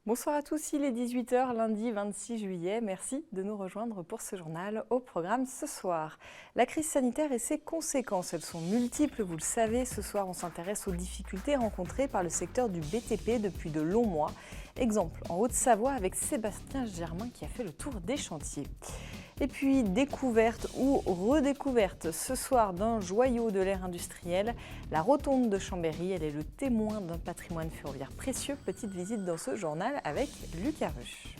Bonsoir à tous, il est 18 h lundi 26 juillet. Merci de nous rejoindre pour ce journal. Au programme ce soir, la crise sanitaire et ses conséquences, elles sont multiples, vous le savez. Ce soir, on s'intéresse aux difficultés rencontrées par le secteur du BTP depuis de longs mois. Exemple en Haute-Savoie avec Sébastien Germain qui a fait le tour des chantiers. Et puis, découverte ou redécouverte ce soir d'un joyau de l'ère industrielle, la rotonde de Chambéry, elle est le témoin d'un patrimoine ferroviaire précieux. Petite visite dans ce journal avec Lucas Ruch.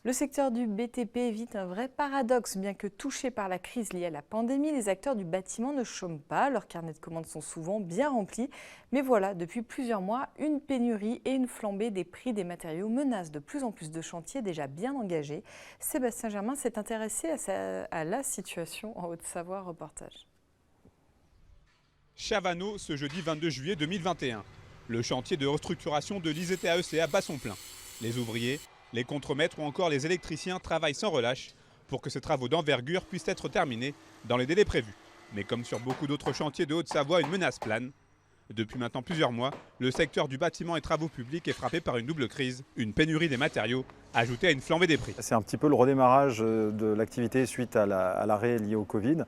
Le secteur du BTP vit un vrai paradoxe. Bien que touchés par la crise liée à la pandémie, les acteurs du bâtiment ne chôment pas. Leurs carnets de commandes sont souvent bien remplis. Mais voilà, depuis plusieurs mois, une pénurie et une flambée des prix des matériaux menacent de plus en plus de chantiers déjà bien engagés. Sébastien Germain s'est intéressé à la situation en Haute-Savoie. Reportage. Chavano, ce jeudi 22 juillet 2021. Le chantier de restructuration de l'IZTAECA bat son plein. Les ouvriers, les contremaîtres ou encore les électriciens travaillent sans relâche pour que ces travaux d'envergure puissent être terminés dans les délais prévus. Mais comme sur beaucoup d'autres chantiers de Haute-Savoie, une menace plane. Depuis maintenant plusieurs mois, le secteur du bâtiment et travaux publics est frappé par une double crise, une pénurie des matériaux, ajoutée à une flambée des prix. C'est un petit peu le redémarrage de l'activité suite à l'arrêt lié au Covid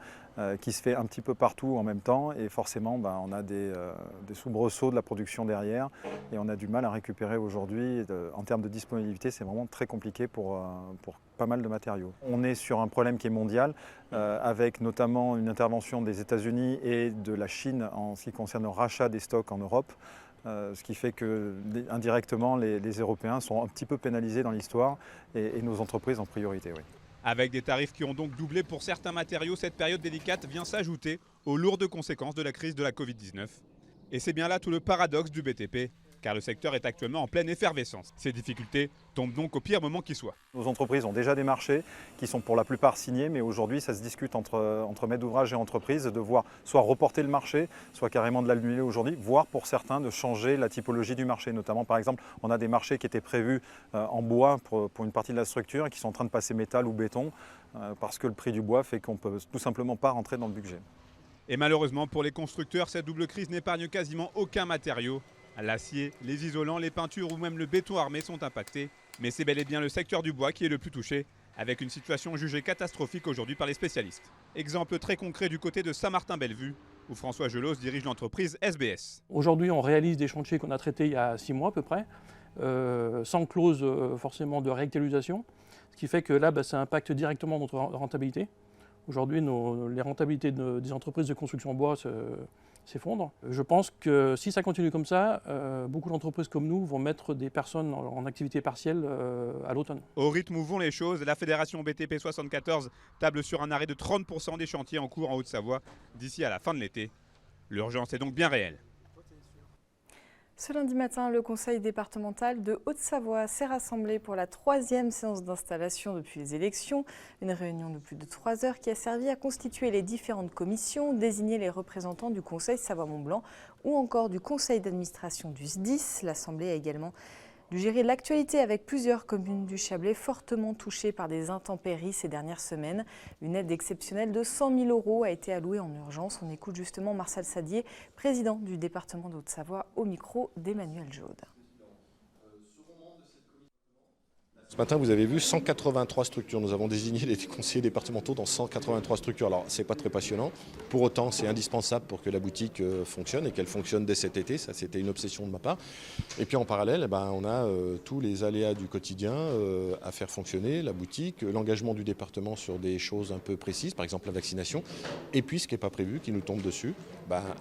qui se fait un petit peu partout en même temps et forcément on a des soubresauts de la production derrière et on a du mal à récupérer aujourd'hui. En termes de disponibilité, c'est vraiment très compliqué pour pas mal de matériaux. On est sur un problème qui est mondial avec notamment une intervention des États-Unis et de la Chine en ce qui concerne le rachat des stocks en Europe. Ce qui fait que indirectement les Européens sont un petit peu pénalisés dans l'histoire et nos entreprises en priorité. Oui. Avec des tarifs qui ont donc doublé pour certains matériaux, cette période délicate vient s'ajouter aux lourdes conséquences de la crise de la Covid-19. Et c'est bien là tout le paradoxe du BTP, car le secteur est actuellement en pleine effervescence. Ces difficultés tombent donc au pire moment qui soit. Nos entreprises ont déjà des marchés qui sont pour la plupart signés, mais aujourd'hui ça se discute entre maîtres d'ouvrage et entreprises de voir soit reporter le marché, soit carrément de l'annuler aujourd'hui, voire pour certains de changer la typologie du marché. Notamment par exemple, on a des marchés qui étaient prévus en bois pour une partie de la structure et qui sont en train de passer métal ou béton parce que le prix du bois fait qu'on ne peut tout simplement pas rentrer dans le budget. Et malheureusement pour les constructeurs, cette double crise n'épargne quasiment aucun matériau. L'acier, les isolants, les peintures ou même le béton armé sont impactés. Mais c'est bel et bien le secteur du bois qui est le plus touché, avec une situation jugée catastrophique aujourd'hui par les spécialistes. Exemple très concret du côté de Saint-Martin-Bellevue, où François Gelos dirige l'entreprise SBS. Aujourd'hui, on réalise des chantiers qu'on a traités il y a 6 mois à peu près, sans clause forcément de réactualisation, ce qui fait que là, ça impacte directement notre rentabilité. Aujourd'hui, les rentabilités des entreprises de construction en bois s'effondrent. Je pense que si ça continue comme ça, beaucoup d'entreprises comme nous vont mettre des personnes en activité partielle à l'automne. Au rythme où vont les choses, la fédération BTP 74 table sur un arrêt de 30% des chantiers en cours en Haute-Savoie d'ici à la fin de l'été. L'urgence est donc bien réelle. Ce lundi matin, le conseil départemental de Haute-Savoie s'est rassemblé pour la 3e séance d'installation depuis les élections. Une réunion de plus de 3 heures qui a servi à constituer les différentes commissions, désigner les représentants du conseil Savoie-Mont-Blanc ou encore du conseil d'administration du SDIS. L'Assemblée a également dû gérer l'actualité avec plusieurs communes du Chablais fortement touchées par des intempéries ces dernières semaines. Une aide exceptionnelle de 100 000 € a été allouée en urgence. On écoute justement Marcel Sadier, président du département de Haute-Savoie, au micro d'Emmanuel Jaude. Ce matin, vous avez vu 183 structures. Nous avons désigné les conseillers départementaux dans 183 structures. Alors, ce n'est pas très passionnant. Pour autant, c'est indispensable pour que la boutique fonctionne et qu'elle fonctionne dès cet été. Ça, c'était une obsession de ma part. Et puis, en parallèle, on a tous les aléas du quotidien à faire fonctionner, la boutique, l'engagement du département sur des choses un peu précises, par exemple la vaccination. Et puis, ce qui n'est pas prévu, qui nous tombe dessus,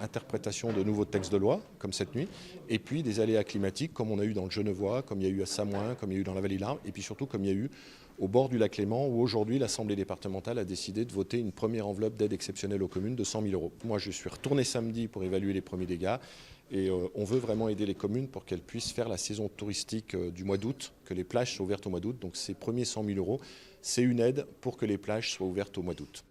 interprétation de nouveaux textes de loi, comme cette nuit. Et puis, des aléas climatiques, comme on a eu dans le Genevois, comme il y a eu à Samoin, comme il y a eu dans la Vallée-Larme. Et puis surtout comme il y a eu au bord du lac Léman où aujourd'hui l'Assemblée départementale a décidé de voter une première enveloppe d'aide exceptionnelle aux communes de 100 000 €. Moi je suis retourné samedi pour évaluer les premiers dégâts et on veut vraiment aider les communes pour qu'elles puissent faire la saison touristique du mois d'août, que les plages soient ouvertes au mois d'août. Donc ces premiers 100 000 €, c'est une aide pour que les plages soient ouvertes au mois d'août.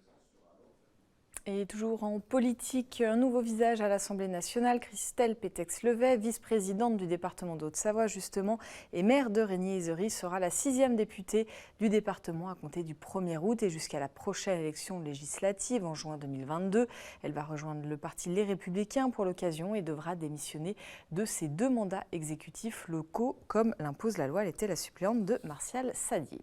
Et toujours en politique, un nouveau visage à l'Assemblée nationale. Christelle Pétex-Levet, vice-présidente du département de Haute-Savoie justement, et maire de Régnier-Izery, sera la 6e députée du département à compter du 1er août et jusqu'à la prochaine élection législative en juin 2022. Elle va rejoindre le parti Les Républicains pour l'occasion et devra démissionner de ses 2 mandats exécutifs locaux, comme l'impose la loi. Elle était la suppléante de Martial Sadier.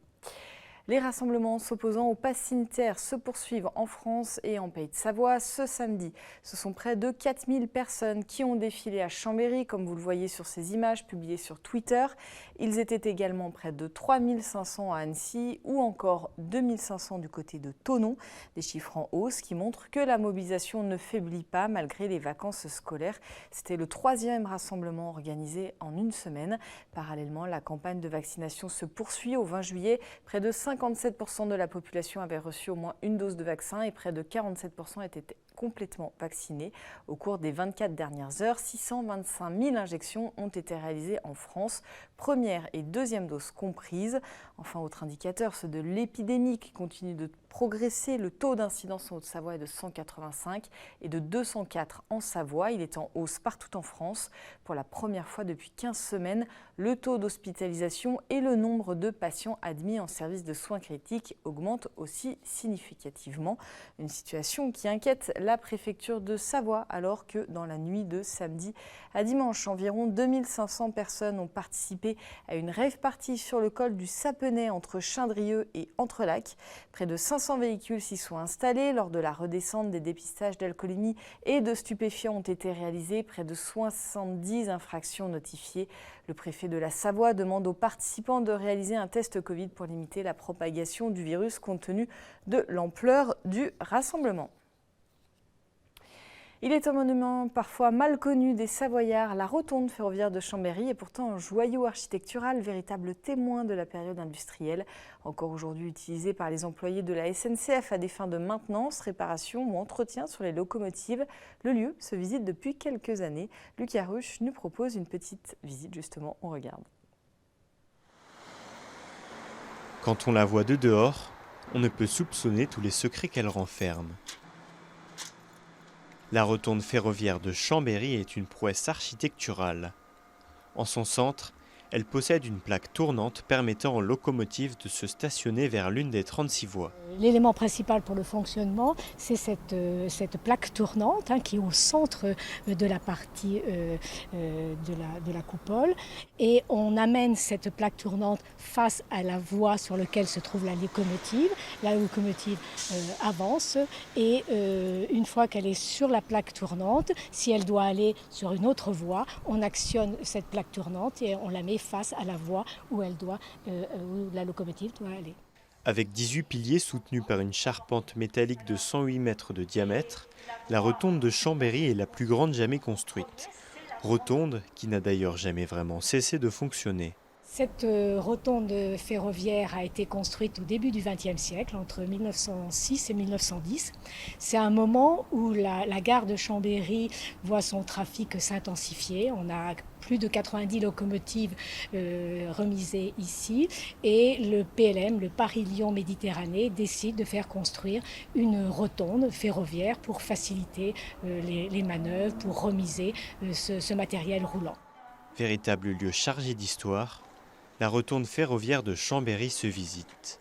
Les rassemblements s'opposant au pass sanitaire se poursuivent en France et en Pays de Savoie. Ce samedi, ce sont près de 4000 personnes qui ont défilé à Chambéry, comme vous le voyez sur ces images publiées sur Twitter. Ils étaient également près de 3500 à Annecy ou encore 2500 du côté de Thonon. Des chiffres en hausse qui montrent que la mobilisation ne faiblit pas malgré les vacances scolaires. C'était le 3e rassemblement organisé en une semaine. Parallèlement, la campagne de vaccination se poursuit. Au 20 juillet, près de 57% de la population avait reçu au moins une dose de vaccin et près de 47% étaient complètement vaccinés. Au cours des 24 dernières heures, 625 000 injections ont été réalisées en France, première et deuxième dose comprises. Enfin, autre indicateur, ceux de l'épidémie qui continue de progresser. Le taux d'incidence en Haute-Savoie est de 185 et de 204 en Savoie. Il est en hausse partout en France. Pour la première fois depuis 15 semaines, le taux d'hospitalisation et le nombre de patients admis en service de soins critiques augmentent aussi significativement. Une situation qui inquiète la préfecture de Savoie, alors que dans la nuit de samedi à dimanche, environ 2500 personnes ont participé à une rave party sur le col du Sapenay entre Chindrieux et Entrelacs. Près de 500 véhicules s'y sont installés. Lors de la redescente, des dépistages d'alcoolémie et de stupéfiants ont été réalisés. Près de 70 infractions notifiées. Le préfet de la Savoie demande aux participants de réaliser un test Covid pour limiter la propagation du virus compte tenu de l'ampleur du rassemblement. Il est un monument parfois mal connu des Savoyards. La rotonde ferroviaire de Chambéry est pourtant un joyau architectural, véritable témoin de la période industrielle. Encore aujourd'hui utilisé par les employés de la SNCF à des fins de maintenance, réparation ou entretien sur les locomotives. Le lieu se visite depuis quelques années. Luc Haruch nous propose une petite visite justement, on regarde. Quand on la voit de dehors, on ne peut soupçonner tous les secrets qu'elle renferme. La rotonde ferroviaire de Chambéry est une prouesse architecturale. En son centre, elle possède une plaque tournante permettant aux locomotives de se stationner vers l'une des 36 voies. L'élément principal pour le fonctionnement, c'est cette plaque tournante qui est au centre de la partie de la coupole. Et on amène cette plaque tournante face à la voie sur laquelle se trouve la locomotive. La locomotive avance et une fois qu'elle est sur la plaque tournante, si elle doit aller sur une autre voie, on actionne cette plaque tournante et on la met face à la voie où la locomotive doit aller. Avec 18 piliers soutenus par une charpente métallique de 108 mètres de diamètre, la rotonde de Chambéry est la plus grande jamais construite. Rotonde qui n'a d'ailleurs jamais vraiment cessé de fonctionner. Cette rotonde ferroviaire a été construite au début du XXe siècle, entre 1906 et 1910. C'est un moment où la gare de Chambéry voit son trafic s'intensifier. On a plus de 90 locomotives remisées ici et le PLM, le Paris-Lyon Méditerranée, décide de faire construire une rotonde ferroviaire pour faciliter les manœuvres, pour remiser ce matériel roulant. Véritable lieu chargé d'histoire, la rotonde ferroviaire de Chambéry se visite.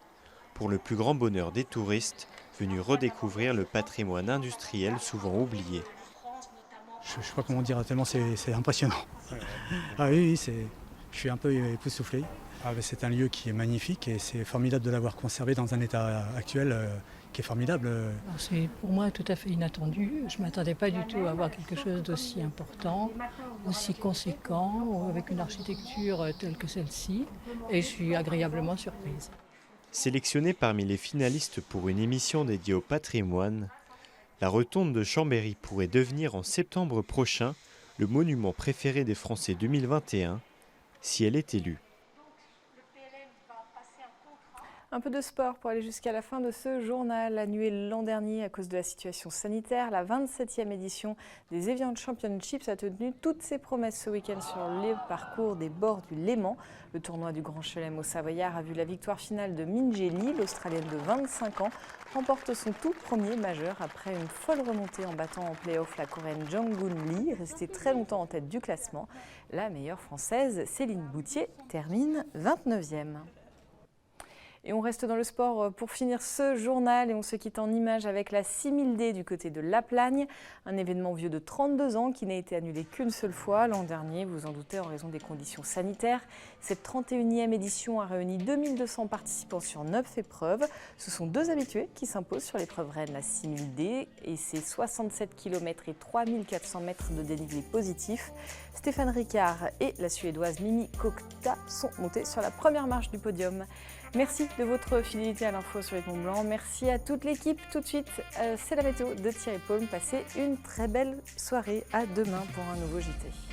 Pour le plus grand bonheur des touristes venus redécouvrir le patrimoine industriel souvent oublié. Je ne sais pas comment dire, tellement c'est impressionnant. Ah oui, je suis un peu époustouflé. C'est un lieu qui est magnifique et c'est formidable de l'avoir conservé dans un état actuel qui est formidable. C'est pour moi tout à fait inattendu. Je ne m'attendais pas du tout à voir quelque chose d'aussi important, aussi conséquent, avec une architecture telle que celle-ci. Et je suis agréablement surprise. Sélectionnée parmi les finalistes pour une émission dédiée au patrimoine, la rotonde de Chambéry pourrait devenir en septembre prochain le monument préféré des Français 2021, si elle est élue. Un peu de sport pour aller jusqu'à la fin de ce journal. Annulé l'an dernier à cause de la situation sanitaire, la 27e édition des Evian Championships a tenu toutes ses promesses ce week-end sur les parcours des bords du Léman. Le tournoi du Grand Chelem au Savoyard a vu la victoire finale de Minjee Lee, l'Australienne de 25 ans, remporte son tout premier majeur après une folle remontée en battant en play-off la Coréenne Jang-Gun Lee, restée très longtemps en tête du classement. La meilleure française, Céline Boutier, termine 29e. Et on reste dans le sport pour finir ce journal et on se quitte en images avec la 6000D du côté de La Plagne, un événement vieux de 32 ans qui n'a été annulé qu'une seule fois l'an dernier, vous vous en doutez, en raison des conditions sanitaires. Cette 31e édition a réuni 2200 participants sur 9 épreuves. Ce sont 2 habitués qui s'imposent sur l'épreuve reine, la 6000D, et ses 67 km et 3400 mètres de dénivelé positif. Stéphane Ricard et la Suédoise Mimi Kokta sont montés sur la première marche du podium. Merci de votre fidélité à l'info sur les Mont Blanc. Merci à toute l'équipe. Tout de suite, c'est la météo de Thierry Paume. Passez une très belle soirée. À demain pour un nouveau JT.